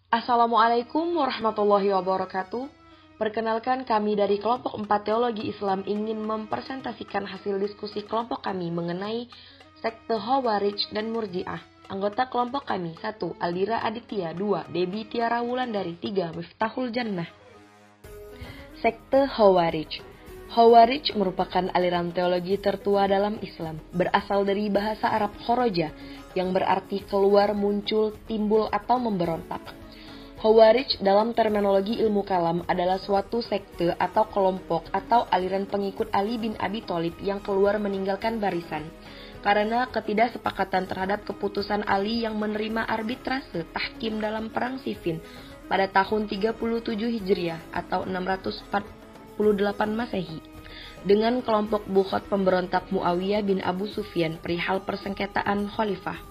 Assalamualaikum warahmatullahi wabarakatuh. Perkenalkan, kami dari kelompok 4 Teologi Islam ingin mempresentasikan hasil diskusi kelompok kami mengenai sekte Khawarij dan Murji'ah. Anggota kelompok kami: 1. Aldira Aditya, 2. Debbie Tiara Wulandari, 3. Miftahul Jannah. Sekte Khawarij. Khawarij merupakan aliran teologi tertua dalam Islam, berasal dari bahasa Arab khoroja, yang berarti keluar, muncul, timbul, atau memberontak. Khawarij dalam terminologi ilmu kalam adalah suatu sekte atau kelompok atau aliran pengikut Ali bin Abi Thalib yang keluar meninggalkan barisan karena ketidaksepakatan terhadap keputusan Ali yang menerima arbitrase tahkim dalam perang Siffin pada tahun 37 Hijriah atau 648 Masehi dengan kelompok bukhat pemberontak Muawiyah bin Abu Sufyan perihal persengketaan khalifah.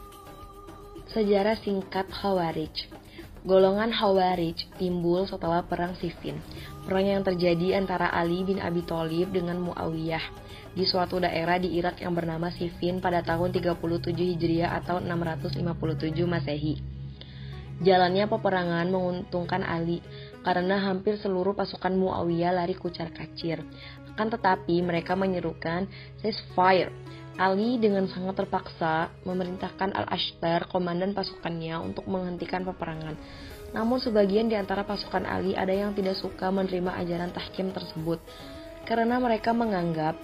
Sejarah singkat Khawarij. Golongan Khawarij timbul setelah perang Siffin, perang yang terjadi antara Ali bin Abi Thalib dengan Muawiyah di suatu daerah di Irak yang bernama Siffin pada tahun 37 Hijriah atau 657 Masehi. Jalannya peperangan menguntungkan Ali karena hampir seluruh pasukan Muawiyah lari kucar-kacir. Akan tetapi mereka menyerukan ceasefire. Ali dengan sangat terpaksa memerintahkan Al-Ashtar, komandan pasukannya, untuk menghentikan peperangan. Namun sebagian di antara pasukan Ali ada yang tidak suka menerima ajaran tahkim tersebut, karena mereka menganggap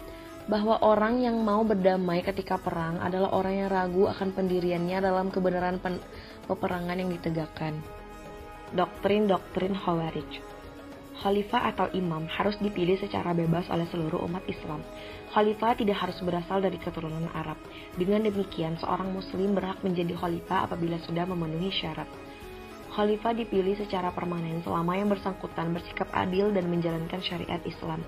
bahwa orang yang mau berdamai ketika perang adalah orang yang ragu akan pendiriannya dalam kebenaran peperangan yang ditegakkan. Doktrin-doktrin Khawarij. Khalifah atau imam harus dipilih secara bebas oleh seluruh umat Islam. Khalifah tidak harus berasal dari keturunan Arab. Dengan demikian, seorang muslim berhak menjadi khalifah apabila sudah memenuhi syarat. Khalifah dipilih secara permanen selama yang bersangkutan bersikap adil dan menjalankan syariat Islam.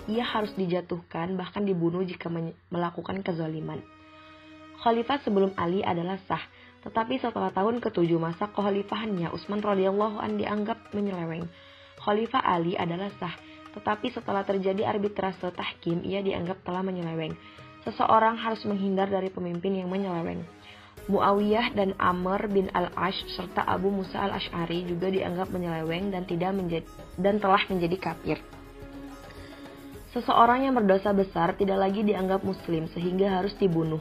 Ia harus dijatuhkan, bahkan dibunuh jika melakukan kezaliman. Khalifah sebelum Ali adalah sah, tetapi setelah tahun ke-7 masa kekhalifahannya, Utsman radhiyallahu anhu dianggap menyeleweng. Khalifah Ali adalah sah, tetapi setelah terjadi arbitrase tahkim, ia dianggap telah menyeleweng. Seseorang harus menghindar dari pemimpin yang menyeleweng. Muawiyah dan Amr bin al-Ash serta Abu Musa al-Ash'ari juga dianggap menyeleweng dan telah menjadi kafir. Seseorang yang berdosa besar tidak lagi dianggap muslim sehingga harus dibunuh.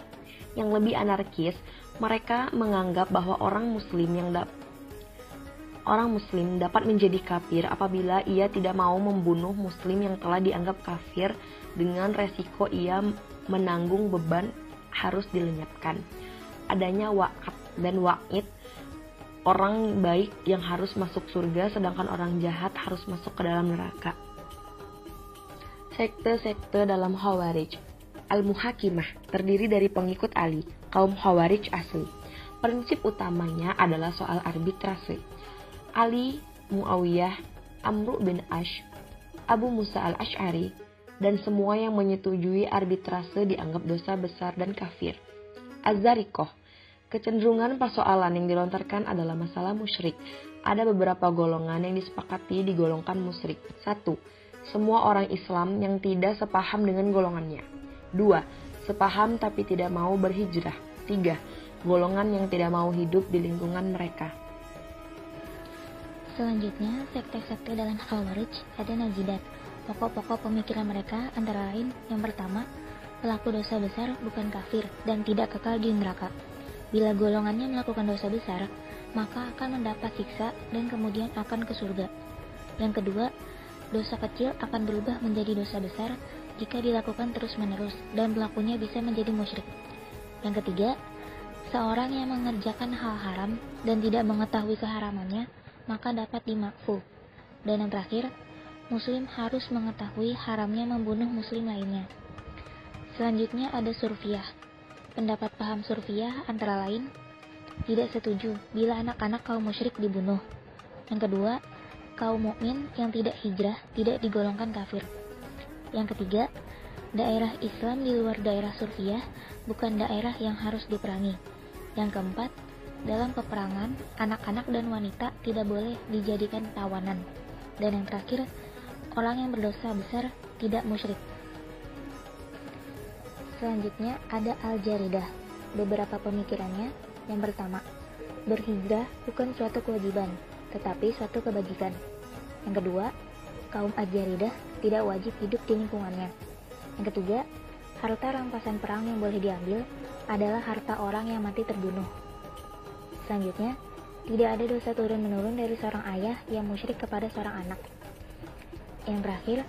Yang lebih anarkis, mereka menganggap bahwa orang muslim dapat menjadi kafir apabila ia tidak mau membunuh muslim yang telah dianggap kafir dengan resiko ia menanggung beban harus dilenyapkan. Adanya wa'ad dan wa'id, orang baik yang harus masuk surga sedangkan orang jahat harus masuk ke dalam neraka. Sekte-sekte dalam Khawarij. Al-Muhakimah terdiri dari pengikut Ali, kaum Khawarij asli. Prinsip utamanya adalah soal arbitrase. Ali, Muawiyah, Amr bin Ash, Abu Musa al-Ash'ari, dan semua yang menyetujui arbitrase dianggap dosa besar dan kafir. Az-Zariqah. Kecenderungan persoalan yang dilontarkan adalah masalah musyrik. Ada beberapa golongan yang disepakati digolongkan musyrik. 1. Semua orang Islam yang tidak sepaham dengan golongannya. 2. Sepaham tapi tidak mau berhijrah. 3. Golongan yang tidak mau hidup di lingkungan mereka. Selanjutnya, sekte-sekte dalam Khawarij ada najidat. Pokok-pokok pemikiran mereka antara lain: yang pertama, pelaku dosa besar bukan kafir dan tidak kekal di neraka. Bila golongannya melakukan dosa besar, maka akan mendapat siksa dan kemudian akan ke surga. Yang kedua, dosa kecil akan berubah menjadi dosa besar jika dilakukan terus-menerus dan pelakunya bisa menjadi musyrik. Yang ketiga, seorang yang mengerjakan hal haram dan tidak mengetahui keharamannya maka dapat dimakfu. Dan yang terakhir, muslim harus mengetahui haramnya membunuh muslim lainnya. Selanjutnya ada Surfiyah. Pendapat paham Surfiyah antara lain: tidak setuju bila anak-anak kaum musyrik dibunuh. Yang kedua, kaum mukmin yang tidak hijrah tidak digolongkan kafir. Yang ketiga, daerah Islam di luar daerah Surfiyah bukan daerah yang harus diperangi. Yang keempat, dalam peperangan, anak-anak dan wanita tidak boleh dijadikan tawanan. Dan yang terakhir, orang yang berdosa besar tidak musyrik. Selanjutnya ada Al-Jaridah. Beberapa pemikirannya: yang pertama, berhijrah bukan suatu kewajiban, tetapi suatu kebajikan. Yang kedua, kaum Ajaridah tidak wajib hidup di lingkungannya. Yang ketiga, harta rampasan perang yang boleh diambil adalah harta orang yang mati terbunuh. Selanjutnya, tidak ada dosa turun-menurun dari seorang ayah yang musyrik kepada seorang anak. Yang terakhir,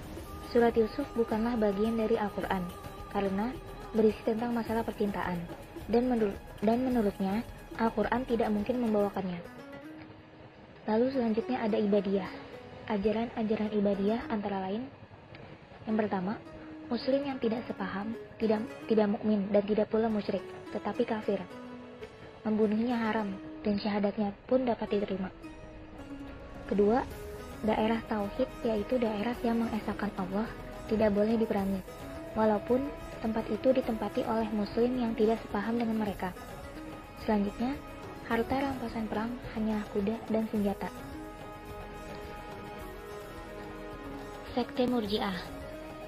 surat Yusuf bukanlah bagian dari Al-Quran, karena berisi tentang masalah percintaan, dan menurutnya, Al-Quran tidak mungkin membawakannya. Lalu selanjutnya ada ibadiyah. Ajaran-ajaran ibadiyah antara lain, yang pertama, Muslim yang tidak sepaham, tidak mukmin dan tidak pula musyrik, tetapi kafir. Membunuhnya haram dan syahadatnya pun dapat diterima. Kedua, daerah tauhid, yaitu daerah yang mengesahkan Allah, tidak boleh diperangi, walaupun tempat itu ditempati oleh Muslim yang tidak sepaham dengan mereka. Selanjutnya, harta rampasan perang hanyalah kuda dan senjata. Sekte Murji'ah.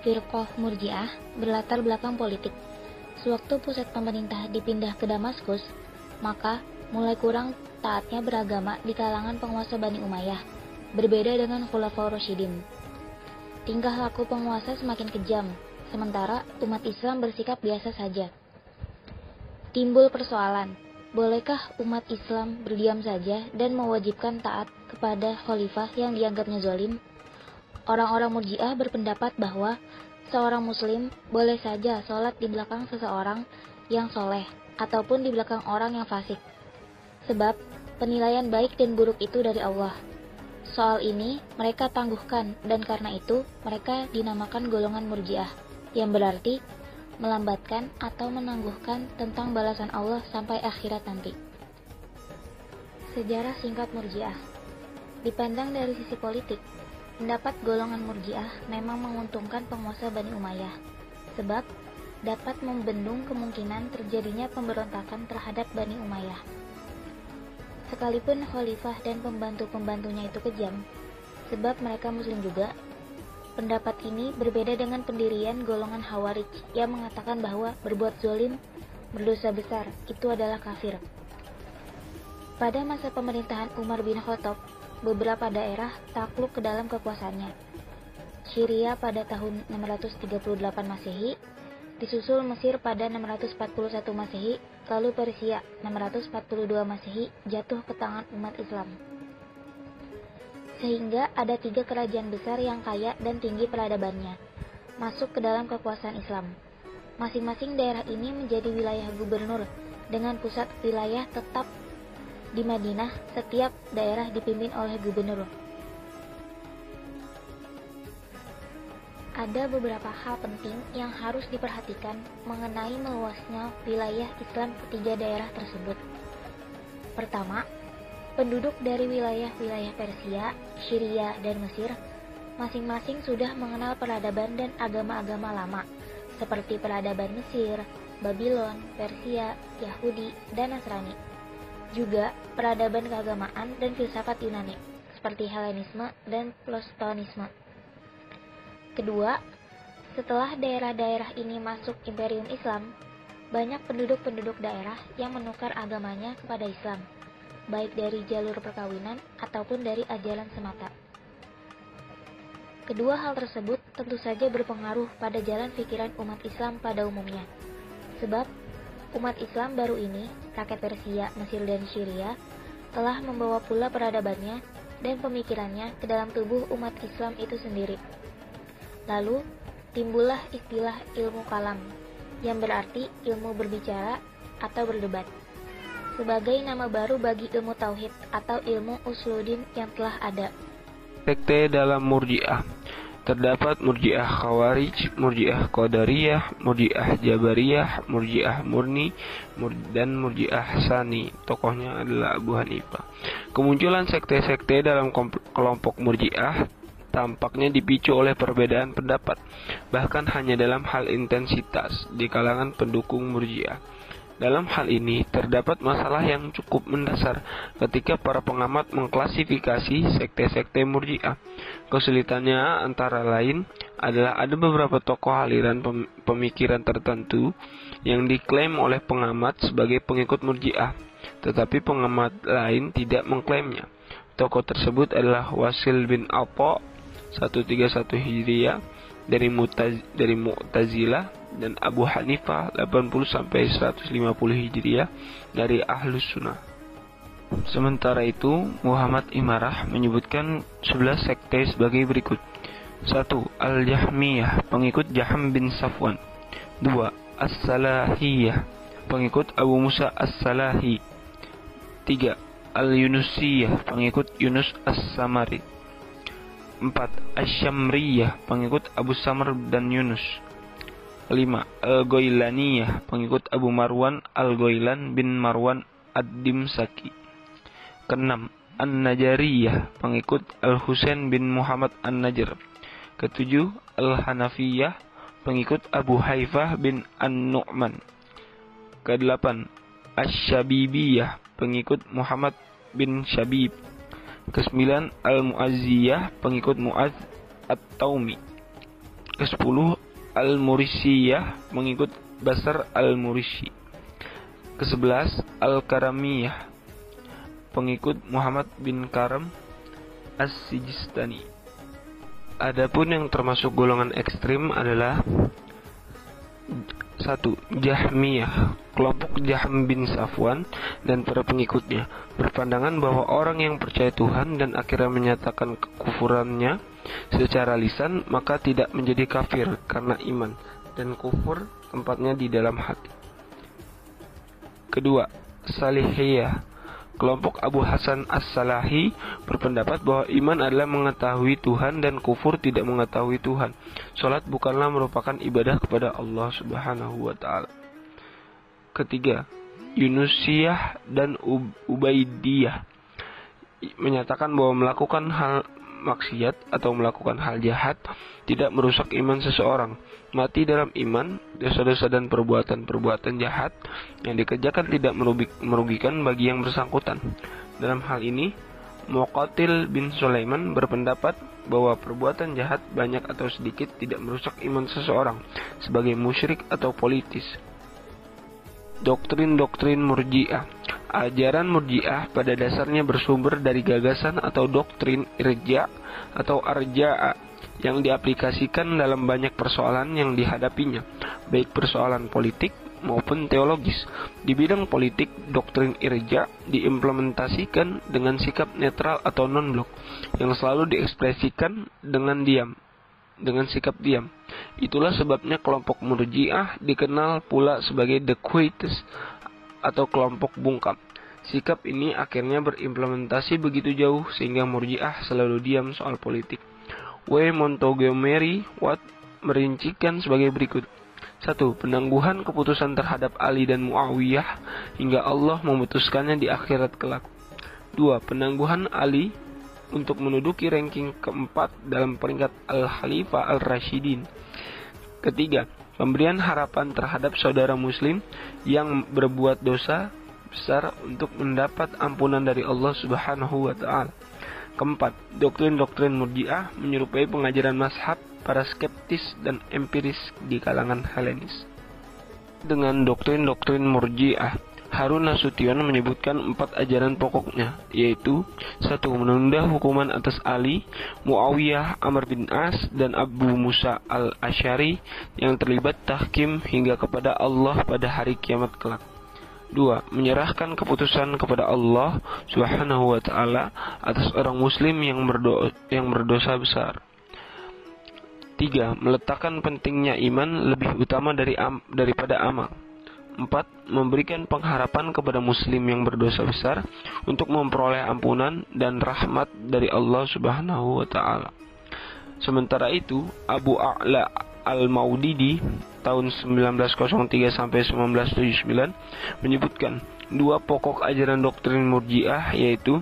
Firqah Murji'ah berlatar belakang politik. Sewaktu pusat pemerintah dipindah ke Damaskus, maka mulai kurang taatnya beragama di kalangan penguasa Bani Umayyah, berbeda dengan Khulafaur Rasyidin. Tingkah laku penguasa semakin kejam, sementara umat Islam bersikap biasa saja. Timbul persoalan, bolehkah umat Islam berdiam saja dan mewajibkan taat kepada khalifah yang dianggapnya zalim? Orang-orang Murji'ah berpendapat bahwa seorang muslim boleh saja sholat di belakang seseorang yang soleh ataupun di belakang orang yang fasik, sebab penilaian baik dan buruk itu dari Allah. Soal ini mereka tangguhkan, dan karena itu mereka dinamakan golongan Murji'ah, yang berarti melambatkan atau menangguhkan tentang balasan Allah sampai akhirat nanti. Sejarah singkat Murji'ah. Dipandang dari sisi politik, pendapat golongan Murji'ah memang menguntungkan penguasa Bani Umayyah, sebab dapat membendung kemungkinan terjadinya pemberontakan terhadap Bani Umayyah. Sekalipun khalifah dan pembantu-pembantunya itu kejam, sebab mereka muslim juga, pendapat ini berbeda dengan pendirian golongan Khawarij yang mengatakan bahwa berbuat zalim, berdosa besar, itu adalah kafir. Pada masa pemerintahan Umar bin Khattab, beberapa daerah takluk ke dalam kekuasaannya. Syria pada tahun 638 Masehi, disusul Mesir pada 641 Masehi, lalu Persia 642 Masehi jatuh ke tangan umat Islam. Sehingga ada 3 kerajaan besar yang kaya dan tinggi peradabannya masuk ke dalam kekuasaan Islam. Masing-masing daerah ini menjadi wilayah gubernur dengan pusat wilayah tetap di Madinah. Setiap daerah dipimpin oleh gubernur. Ada beberapa hal penting yang harus diperhatikan mengenai meluasnya wilayah Islam ketiga daerah tersebut. Pertama, penduduk dari wilayah-wilayah Persia, Syria, dan Mesir masing-masing sudah mengenal peradaban dan agama-agama lama, seperti peradaban Mesir, Babylon, Persia, Yahudi, dan Nasrani. Juga peradaban keagamaan dan filsafat Yunani, seperti Helenisme dan Plostonisme. Kedua, setelah daerah-daerah ini masuk Imperium Islam, banyak penduduk-penduduk daerah yang menukar agamanya kepada Islam, baik dari jalur perkawinan ataupun dari ajaran semata. Kedua hal tersebut tentu saja berpengaruh pada jalan pikiran umat Islam pada umumnya, sebab umat Islam baru ini, rakyat Persia, Mesir, dan Syria, telah membawa pula peradabannya dan pemikirannya ke dalam tubuh umat Islam itu sendiri. Lalu, timbullah istilah ilmu kalam, yang berarti ilmu berbicara atau berdebat, sebagai nama baru bagi ilmu tauhid atau ilmu usuluddin yang telah ada. Sekte dalam Murji'ah. Terdapat Murji'ah Khawarij, Murji'ah Qadariyah, Murji'ah Jabariyah, Murji'ah Murni, dan Murji'ah Sani. Tokohnya adalah Abu Hanifah. Kemunculan sekte-sekte dalam kelompok Murji'ah tampaknya dipicu oleh perbedaan pendapat, bahkan hanya dalam hal intensitas di kalangan pendukung Murji'ah. Dalam hal ini, terdapat masalah yang cukup mendasar ketika para pengamat mengklasifikasi sekte-sekte Murji'ah. Kesulitannya antara lain adalah ada beberapa tokoh aliran pemikiran tertentu yang diklaim oleh pengamat sebagai pengikut Murji'ah, tetapi pengamat lain tidak mengklaimnya. Tokoh tersebut adalah Wasil bin Atha 131 Hijriah dari Mu'tazilah, dan Abu Hanifah 80-150 Hijriah dari Ahlus Sunnah. Sementara itu, Muhammad Imarah menyebutkan 11 sekte sebagai berikut. 1. Al-Jahmiyah, pengikut Jaham bin Safwan. 2. As-Salahiyah, pengikut Abu Musa As-Salahi. 3. Al-Yunusiyah, pengikut Yunus As-Samari. 4. Asy-Syamriyah, pengikut Abu Samr dan Yunus. 5. Al-Ghoilaniyah, pengikut Abu Marwan Al-Ghoilan bin Marwan Ad-Dimsaki. 6. An-Najariyah, pengikut Al-Husain bin Muhammad An-Najr. 7. Al-Hanafiyah, pengikut Abu Haifah bin An-Nu'man. 8. Asy-Syabibiyah, pengikut Muhammad bin Syabib. 9. Al-Mu'azziyah, pengikut Mu'adz At-Taumi. 10. Al-Murisiyah, pengikut Basar Al-Murisi. 11. Al-Karamiyah, pengikut Muhammad bin Karam As-Sijistani. Adapun yang termasuk golongan ekstrim adalah 1. Jahmiyah, kelompok Jahm bin Safwan dan para pengikutnya berpandangan bahwa orang yang percaya Tuhan dan akhirnya menyatakan kekufurannya secara lisan maka tidak menjadi kafir karena iman, dan kufur tempatnya di dalam hati. Kedua, Salihiyah, kelompok Abu Hasan As-Salahi berpendapat bahwa iman adalah mengetahui Tuhan dan kufur tidak mengetahui Tuhan. Salat bukanlah merupakan ibadah kepada Allah Subhanahu wa taala. Ketiga, Yunusiyah dan Ubaidiyah menyatakan bahwa melakukan hal maksiat atau melakukan hal jahat tidak merusak iman seseorang. Mati dalam iman, dosa-dosa dan perbuatan-perbuatan jahat yang dikerjakan tidak merugikan bagi yang bersangkutan. Dalam hal ini, Muqatil bin Sulaiman berpendapat bahwa perbuatan jahat banyak atau sedikit tidak merusak iman seseorang sebagai musyrik atau politis. Doktrin-doktrin Murji'ah. Ajaran Murji'ah pada dasarnya bersumber dari gagasan atau doktrin irja' atau arja'a yang diaplikasikan dalam banyak persoalan yang dihadapinya, baik persoalan politik maupun teologis. Di bidang politik, doktrin irja' diimplementasikan dengan sikap netral atau non-blok yang selalu diekspresikan dengan sikap diam. Itulah sebabnya kelompok Murji'ah dikenal pula sebagai the Quietist atau kelompok bungkam. Sikap ini akhirnya berimplementasi begitu jauh sehingga Murji'ah selalu diam soal politik. W. Montgomery Watt merincikan sebagai berikut. 1. Penangguhan keputusan terhadap Ali dan Muawiyah hingga Allah memutuskannya di akhirat kelak. 2. Penangguhan Ali untuk menduduki ranking keempat dalam peringkat Al-Khalifah Al-Rashidin. 3. Pemberian harapan terhadap saudara muslim yang berbuat dosa besar untuk mendapat ampunan dari Allah Subhanahu wa taala. 4. Doktrin-doktrin Murji'ah menyerupai pengajaran mazhab para skeptis dan empiris di kalangan Helenis. Dengan doktrin-doktrin Murji'ah, Harun Nasution menyebutkan 4 ajaran pokoknya, yaitu 1. Menunda hukuman atas Ali, Muawiyah, Amr bin As, dan Abu Musa al-Asy'ari yang terlibat tahkim hingga kepada Allah pada hari kiamat kelak. 2. Menyerahkan keputusan kepada Allah Subhanahu wa taala atas orang muslim yang berdosa besar. 3. Meletakkan pentingnya iman lebih utama daripada amal. 4. Memberikan pengharapan kepada muslim yang berdosa besar untuk memperoleh ampunan dan rahmat dari Allah Subhanahu wa taala. Sementara itu, Abu A'la Al-Maudidi tahun 1903 sampai 1979 menyebutkan 2 pokok ajaran doktrin Murji'ah, yaitu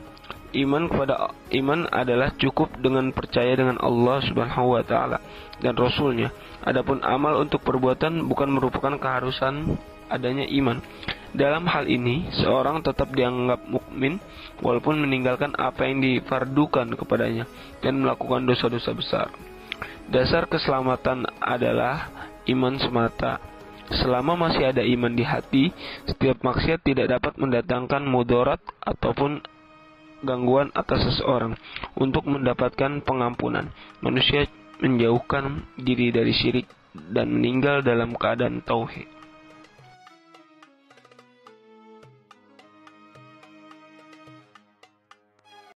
iman adalah cukup dengan percaya dengan Allah Subhanahu wa taala dan Rasulnya. Adapun amal untuk perbuatan bukan merupakan keharusan adanya iman. Dalam hal ini, seorang tetap dianggap mukmin walaupun meninggalkan apa yang difardukan kepadanya dan melakukan dosa-dosa besar. Dasar keselamatan adalah iman semata. Selama masih ada iman di hati, setiap maksiat tidak dapat mendatangkan mudarat ataupun gangguan atas seseorang untuk mendapatkan pengampunan. Manusia menjauhkan diri dari syirik dan meninggal dalam keadaan tauhid.